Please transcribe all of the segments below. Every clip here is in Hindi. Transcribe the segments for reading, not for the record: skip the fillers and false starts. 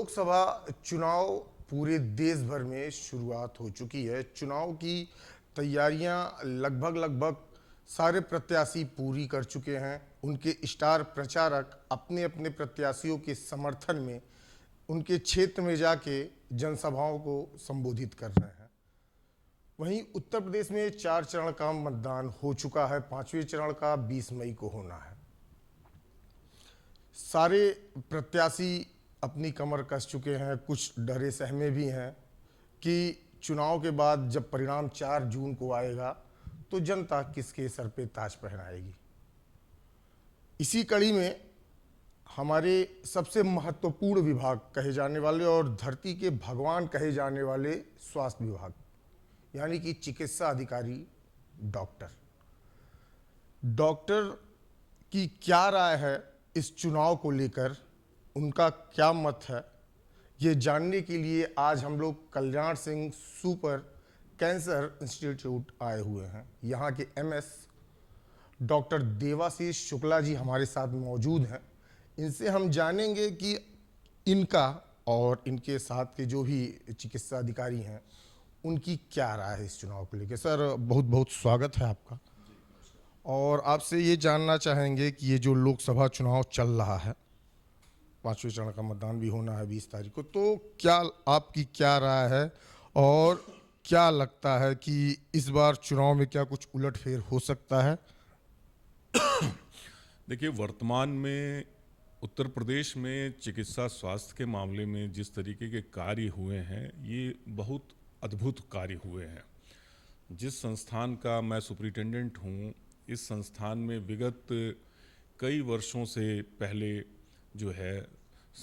लोकसभा चुनाव पूरे देश भर में शुरुआत हो चुकी है। चुनाव की तैयारियां लगभग सारे प्रत्याशी पूरी कर चुके हैं। उनके स्टार प्रचारक अपने अपने प्रत्याशियों के समर्थन में उनके क्षेत्र में जाके जनसभाओं को संबोधित कर रहे हैं। वहीं उत्तर प्रदेश में 4 चरण का मतदान हो चुका है। 5वें चरण का 20 मई को होना है। सारे प्रत्याशी अपनी कमर कस चुके हैं, कुछ डरे सहमे भी हैं कि चुनाव के बाद जब परिणाम 4 जून को आएगा तो जनता किसके सर पे ताज पहनाएगी। इसी कड़ी में हमारे सबसे महत्वपूर्ण विभाग कहे जाने वाले और धरती के भगवान कहे जाने वाले स्वास्थ्य विभाग यानी कि चिकित्सा अधिकारी डॉक्टर की क्या राय है इस चुनाव को लेकर, उनका क्या मत है, ये जानने के लिए आज हम लोग Kalyan Singh super cancer institute आए हुए हैं। यहाँ के एमएस डॉक्टर देवाशीष शुक्ला जी हमारे साथ मौजूद हैं। इनसे हम जानेंगे कि इनका और इनके साथ के जो भी चिकित्सा अधिकारी हैं उनकी क्या राय है इस चुनाव को लेकर। सर, बहुत बहुत स्वागत है आपका। और आपसे ये जानना चाहेंगे कि ये जो लोकसभा चुनाव चल रहा है, 5वें चरण का मतदान भी होना है 20 तारीख को, तो क्या आपकी क्या राय है और क्या लगता है कि इस बार चुनाव में क्या कुछ उलटफेर हो सकता है? देखिए, वर्तमान में उत्तर प्रदेश में चिकित्सा स्वास्थ्य के मामले में जिस तरीके के कार्य हुए हैं, ये बहुत अद्भुत कार्य हुए हैं। जिस संस्थान का मैं सुपरिटेंडेंट हूँ, इस संस्थान में विगत कई वर्षों से पहले जो है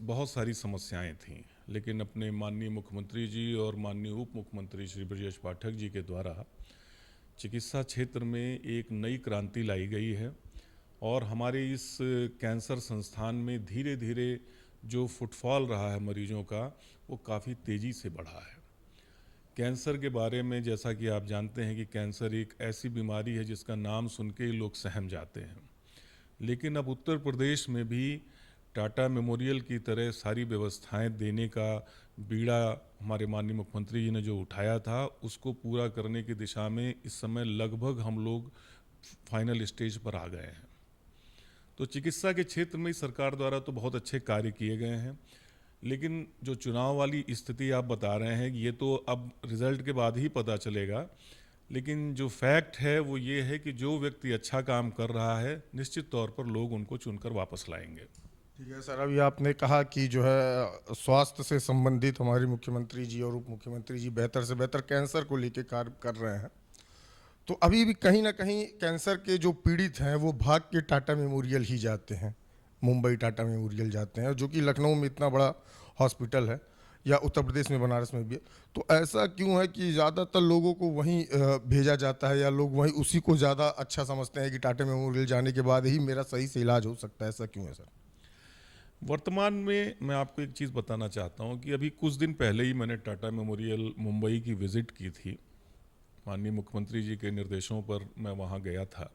बहुत सारी समस्याएं थीं, लेकिन अपने माननीय मुख्यमंत्री जी और माननीय उप मुख्यमंत्री श्री ब्रजेश पाठक जी के द्वारा चिकित्सा क्षेत्र में एक नई क्रांति लाई गई है और हमारे इस कैंसर संस्थान में धीरे धीरे जो फुटफॉल रहा है मरीजों का, वो काफ़ी तेज़ी से बढ़ा है। कैंसर के बारे में जैसा कि आप जानते हैं कि कैंसर एक ऐसी बीमारी है जिसका नाम सुन के ही लोग सहम जाते हैं, लेकिन अब उत्तर प्रदेश में भी टाटा मेमोरियल की तरह सारी व्यवस्थाएं देने का बीड़ा हमारे माननीय मुख्यमंत्री जी ने जो उठाया था, उसको पूरा करने की दिशा में इस समय लगभग हम लोग फाइनल स्टेज पर आ गए हैं। तो चिकित्सा के क्षेत्र में सरकार द्वारा तो बहुत अच्छे कार्य किए गए हैं, लेकिन जो चुनाव वाली स्थिति आप बता रहे हैं, ये तो अब रिजल्ट के बाद ही पता चलेगा। लेकिन जो फैक्ट है वो ये है कि जो व्यक्ति अच्छा काम कर रहा है, निश्चित तौर पर लोग उनको चुनकर वापस लाएंगे। ठीक है सर, अभी आपने कहा कि जो है स्वास्थ्य से संबंधित हमारे मुख्यमंत्री जी और उप मुख्यमंत्री जी बेहतर से बेहतर कैंसर को लेकर कार्य कर रहे हैं, तो अभी भी कहीं ना कहीं कैंसर के जो पीड़ित हैं वो भाग के टाटा मेमोरियल ही जाते हैं, मुंबई टाटा मेमोरियल जाते हैं, जो कि लखनऊ में इतना बड़ा हॉस्पिटल है, या उत्तर प्रदेश में बनारस में भी है। तो ऐसा क्यों है कि ज़्यादातर लोगों को वहीं भेजा जाता है, या लोग वहीं उसी को ज़्यादा अच्छा समझते हैं कि टाटा मेमोरियल जाने के बाद ही मेरा सही से इलाज हो सकता है? ऐसा क्यों है सर? वर्तमान में मैं आपको एक चीज़ बताना चाहता हूं कि अभी कुछ दिन पहले ही मैंने टाटा मेमोरियल मुंबई की विज़िट की थी। माननीय मुख्यमंत्री जी के निर्देशों पर मैं वहां गया था।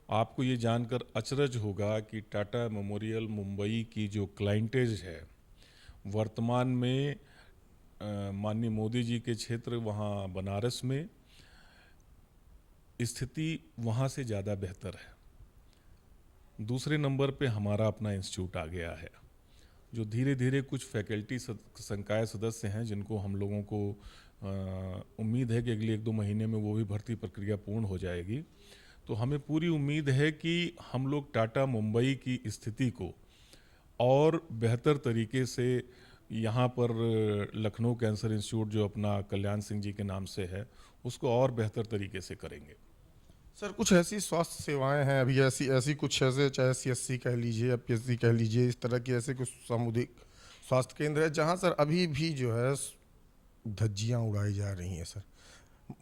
आपको ये जानकर अचरज होगा कि टाटा मेमोरियल मुंबई की जो क्लाइंटेज है, वर्तमान में माननीय मोदी जी के क्षेत्र वहाँ बनारस में स्थिति वहाँ से ज़्यादा बेहतर है। दूसरे नंबर पे हमारा अपना इंस्टीट्यूट आ गया है, जो धीरे धीरे कुछ फैकल्टी संकाय सदस्य हैं जिनको हम लोगों को उम्मीद है कि अगले 1-2 महीने में वो भी भर्ती प्रक्रिया पूर्ण हो जाएगी। तो हमें पूरी उम्मीद है कि हम लोग टाटा मुंबई की स्थिति को और बेहतर तरीके से यहाँ पर लखनऊ कैंसर इंस्टीट्यूट जो अपना कल्याण सिंह जी के नाम से है, उसको और बेहतर तरीके से करेंगे। सर, कुछ ऐसी स्वास्थ्य सेवाएं हैं अभी, ऐसी ऐसी कुछ ऐसे, चाहे सीएससी कह लीजिए या पीएचसी कह लीजिए, इस तरह की ऐसे कुछ सामुदायिक स्वास्थ्य केंद्र है जहां सर अभी भी जो है धज्जियां उड़ाई जा रही हैं? सर,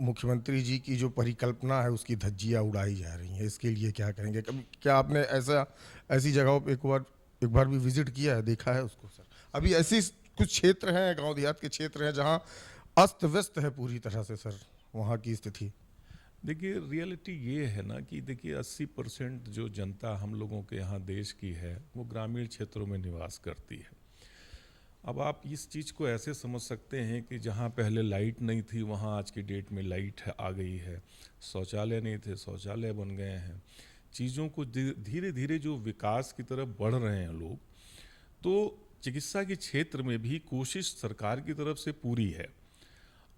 मुख्यमंत्री जी की जो परिकल्पना है उसकी धज्जियां उड़ाई जा रही हैं, इसके लिए क्या कहेंगे? कभी क्या आपने ऐसा ऐसी जगहों पर एक बार भी विजिट किया है, देखा है उसको? सर, अभी ऐसी कुछ क्षेत्र हैं, गाँव देहात के क्षेत्र हैं जहाँ अस्त व्यस्त है पूरी तरह से सर वहाँ की स्थिति। देखिए, रियलिटी ये है ना कि देखिए 80% जो जनता हम लोगों के यहाँ देश की है, वो ग्रामीण क्षेत्रों में निवास करती है। अब आप इस चीज़ को ऐसे समझ सकते हैं कि जहाँ पहले लाइट नहीं थी वहाँ आज की डेट में लाइट आ गई है, शौचालय नहीं थे शौचालय बन गए हैं। चीज़ों को धीरे धीरे जो विकास की तरफ बढ़ रहे हैं लोग, तो चिकित्सा के क्षेत्र में भी कोशिश सरकार की तरफ से पूरी है।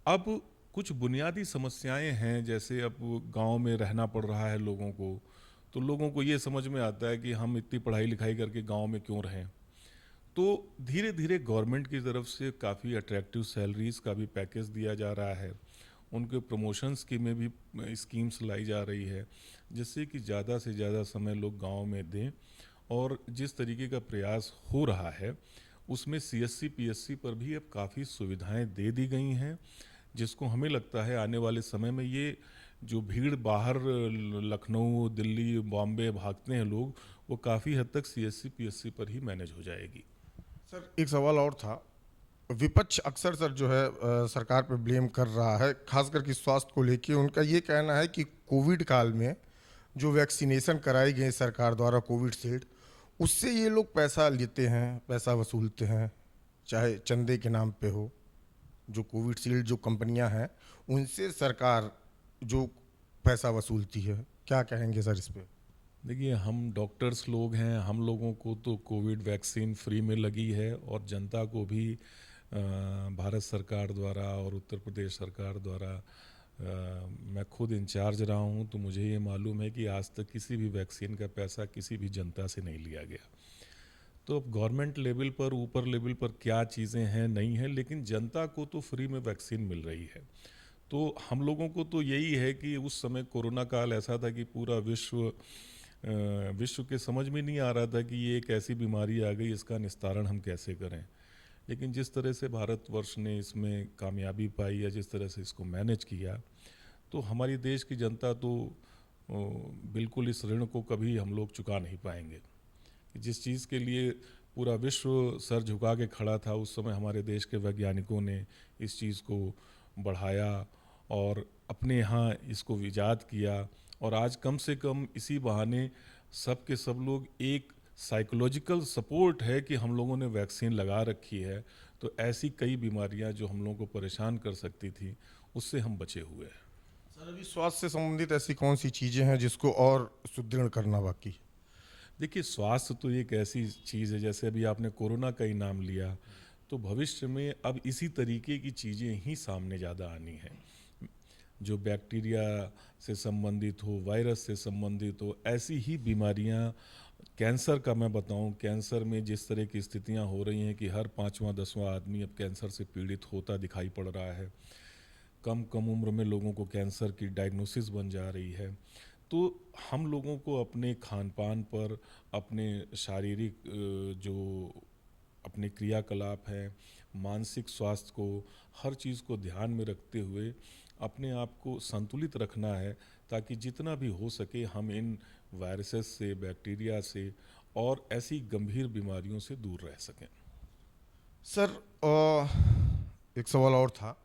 अब कुछ बुनियादी समस्याएं हैं, जैसे अब गांव में रहना पड़ रहा है लोगों को, तो लोगों को ये समझ में आता है कि हम इतनी पढ़ाई लिखाई करके गांव में क्यों रहें। तो धीरे धीरे गवर्नमेंट की तरफ से काफ़ी अट्रैक्टिव सैलरीज का भी पैकेज दिया जा रहा है, उनके प्रमोशन स्कीमें भी स्कीम्स लाई जा रही है, जिससे कि ज़्यादा से ज़्यादा समय लोग गांव में दें। और जिस तरीके का प्रयास हो रहा है उसमें सीएससी पीएससी पर भी अब काफ़ी सुविधाएं दे दी गई हैं, जिसको हमें लगता है आने वाले समय में ये जो भीड़ बाहर लखनऊ दिल्ली बॉम्बे भागते हैं लोग, वो काफ़ी हद तक सीएससी पीएससी पर ही मैनेज हो जाएगी। सर एक सवाल और था। विपक्ष अक्सर सर जो है सरकार पे ब्लेम कर रहा है, खास करके स्वास्थ्य को लेके। उनका ये कहना है कि कोविड काल में जो वैक्सीनेशन कराई गई सरकार द्वारा कोविडशील्ड, उससे ये लोग पैसा लेते हैं, पैसा वसूलते हैं, चाहे चंदे के नाम पे हो। जो कोविडशील्ड जो कंपनियां हैं उनसे सरकार जो पैसा वसूलती है, क्या कहेंगे सर इस पे? देखिए, हम डॉक्टर्स लोग हैं, हम लोगों को तो कोविड वैक्सीन फ्री में लगी है, और जनता को भी भारत सरकार द्वारा और उत्तर प्रदेश सरकार द्वारा, मैं खुद इंचार्ज रहा हूं, तो मुझे ये मालूम है कि आज तक किसी भी वैक्सीन का पैसा किसी भी जनता से नहीं लिया गया। तो अब गवर्नमेंट लेवल पर ऊपर लेवल पर क्या चीज़ें हैं नहीं हैं, लेकिन जनता को तो फ्री में वैक्सीन मिल रही है। तो हम लोगों को तो यही है कि उस समय कोरोना काल ऐसा था कि पूरा विश्व के समझ में नहीं आ रहा था कि ये एक ऐसी बीमारी आ गई, इसका निस्तारण हम कैसे करें। लेकिन जिस तरह से भारतवर्ष ने इसमें कामयाबी पाई या जिस तरह से इसको मैनेज किया, तो हमारी देश की जनता तो बिल्कुल इस ऋण को कभी हम लोग चुका नहीं पाएंगे। जिस चीज़ के लिए पूरा विश्व सर झुका के खड़ा था, उस समय हमारे देश के वैज्ञानिकों ने इस चीज़ को बढ़ाया और अपने यहाँ इसको इजाद किया। और आज कम से कम इसी बहाने सब के सब लोग, एक साइकोलॉजिकल सपोर्ट है कि हम लोगों ने वैक्सीन लगा रखी है, तो ऐसी कई बीमारियां जो हम लोगों को परेशान कर सकती थी, उससे हम बचे हुए हैं। सर अभी स्वास्थ्य से संबंधित ऐसी कौन सी चीज़ें हैं जिसको और सुदृढ़ करना बाकी है? देखिए, स्वास्थ्य तो एक ऐसी चीज़ है, जैसे अभी आपने कोरोना का ही नाम लिया, तो भविष्य में अब इसी तरीके की चीज़ें ही सामने ज़्यादा आनी हैं, जो बैक्टीरिया से संबंधित हो, वायरस से संबंधित हो, ऐसी ही बीमारियां। कैंसर का मैं बताऊं, कैंसर में जिस तरह की स्थितियां हो रही हैं कि हर 5वां 10वां आदमी अब कैंसर से पीड़ित होता दिखाई पड़ रहा है, कम कम उम्र में लोगों को कैंसर की डायग्नोसिस बन जा रही है। तो हम लोगों को अपने खान पान पर, अपने शारीरिक जो अपने क्रियाकलाप हैं, मानसिक स्वास्थ्य को, हर चीज़ को ध्यान में रखते हुए अपने आप को संतुलित रखना है, ताकि जितना भी हो सके हम इन वायरसेस से, बैक्टीरिया से और ऐसी गंभीर बीमारियों से दूर रह सकें। सर एक सवाल और था।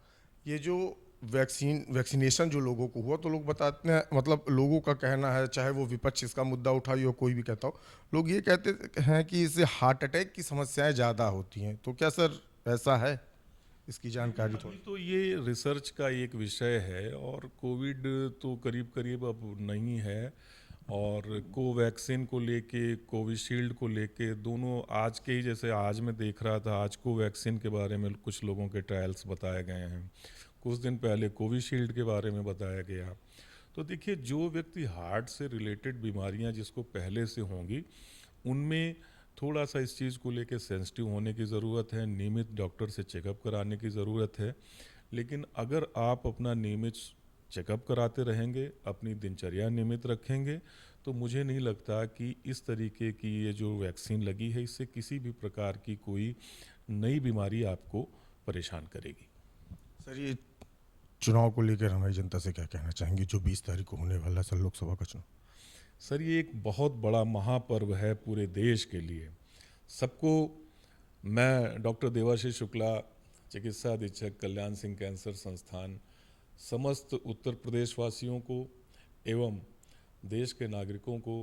ये जो वैक्सीनेशन जो लोगों को हुआ, तो लोग बताते हैं, मतलब लोगों का कहना है, चाहे वो विपक्ष इसका मुद्दा उठाई हो, कोई भी कहता हो, लोग ये कहते हैं कि इससे हार्ट अटैक की समस्याएं ज़्यादा होती हैं। तो क्या सर ऐसा है? इसकी जानकारी अभी थोड़ी। तो ये रिसर्च का एक विषय है, और कोविड तो करीब करीब अब नहीं है, और कोवैक्सीन को लेके, कोविशील्ड को लेके, दोनों आज के ही, जैसे आज मैं देख रहा था, आज कोवैक्सीन के बारे में कुछ लोगों के ट्रायल्स बताए गए हैं, कुछ दिन पहले कोविशील्ड के बारे में बताया गया। तो देखिए, जो व्यक्ति हार्ट से रिलेटेड बीमारियां जिसको पहले से होंगी, उनमें थोड़ा सा इस चीज़ को लेके सेंसिटिव होने की ज़रूरत है, नियमित डॉक्टर से चेकअप कराने की ज़रूरत है। लेकिन अगर आप अपना नियमित चेकअप कराते रहेंगे, अपनी दिनचर्या नियमित रखेंगे, तो मुझे नहीं लगता कि इस तरीके की ये जो वैक्सीन लगी है, इससे किसी भी प्रकार की कोई नई बीमारी आपको परेशान करेगी। सर ये चुनाव को लेकर हमारी जनता से क्या कहना चाहेंगे, जो 20 तारीख को होने वाला है सर, लोकसभा का चुनाव? सर, ये एक बहुत बड़ा महापर्व है पूरे देश के लिए। सबको, मैं डॉक्टर देवाशीष शुक्ला, चिकित्सा अधीक्षक, कल्याण सिंह कैंसर संस्थान, समस्त उत्तर प्रदेश वासियों को एवं देश के नागरिकों को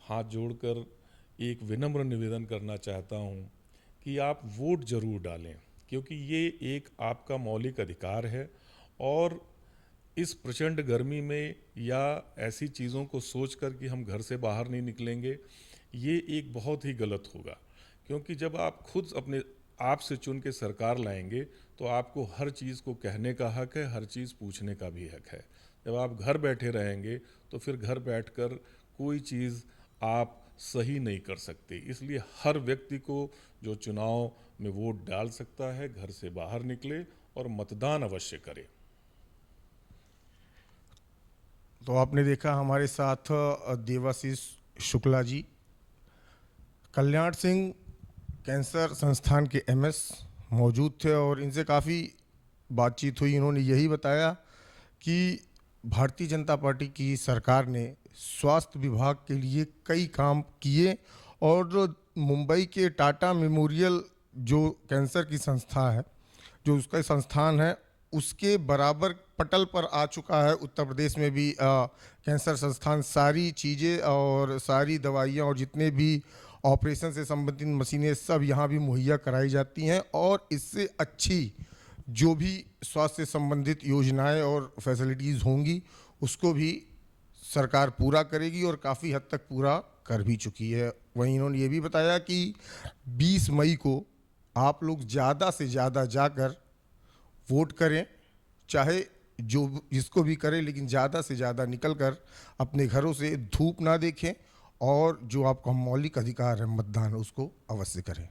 हाथ जोड़कर एक विनम्र निवेदन करना चाहता हूं कि आप वोट जरूर डालें, क्योंकि ये एक आपका मौलिक अधिकार है। और इस प्रचंड गर्मी में या ऐसी चीज़ों को सोचकर कि हम घर से बाहर नहीं निकलेंगे, ये एक बहुत ही गलत होगा। क्योंकि जब आप खुद अपने आप से चुन के सरकार लाएंगे तो आपको हर चीज़ को कहने का हक है, हर चीज़ पूछने का भी हक है। जब आप घर बैठे रहेंगे तो फिर घर बैठकर कोई चीज़ आप सही नहीं कर सकते। इसलिए हर व्यक्ति को जो चुनाव में वोट डाल सकता है, घर से बाहर निकले और मतदान अवश्य करे। तो आपने देखा हमारे साथ देवाशीष शुक्ला जी, कल्याण सिंह कैंसर संस्थान के एमएस मौजूद थे और इनसे काफ़ी बातचीत हुई। इन्होंने यही बताया कि भारतीय जनता पार्टी की सरकार ने स्वास्थ्य विभाग के लिए कई काम किए और मुंबई के टाटा मेमोरियल जो कैंसर की संस्था है, जो उसका संस्थान है, उसके बराबर पटल पर आ चुका है। उत्तर प्रदेश में भी कैंसर संस्थान सारी चीज़ें और सारी दवाइयाँ और जितने भी ऑपरेशन से संबंधित मशीनें सब यहाँ भी मुहैया कराई जाती हैं और इससे अच्छी जो भी स्वास्थ्य से संबंधित योजनाएं और फैसिलिटीज़ होंगी उसको भी सरकार पूरा करेगी और काफ़ी हद तक पूरा कर भी चुकी है। वहीं इन्होंने ये भी बताया कि 20 मई को आप लोग ज़्यादा से ज़्यादा जाकर वोट करें, चाहे जो जिसको भी करें, लेकिन ज़्यादा से ज़्यादा निकल कर अपने घरों से धूप ना देखें और जो आपका मौलिक अधिकार है मतदान, उसको अवश्य करें।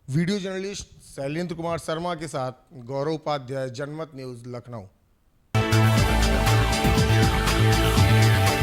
वीडियो जर्नलिस्ट शैलेंद्र कुमार शर्मा के साथ गौरव उपाध्याय, जनमत न्यूज़, लखनऊ।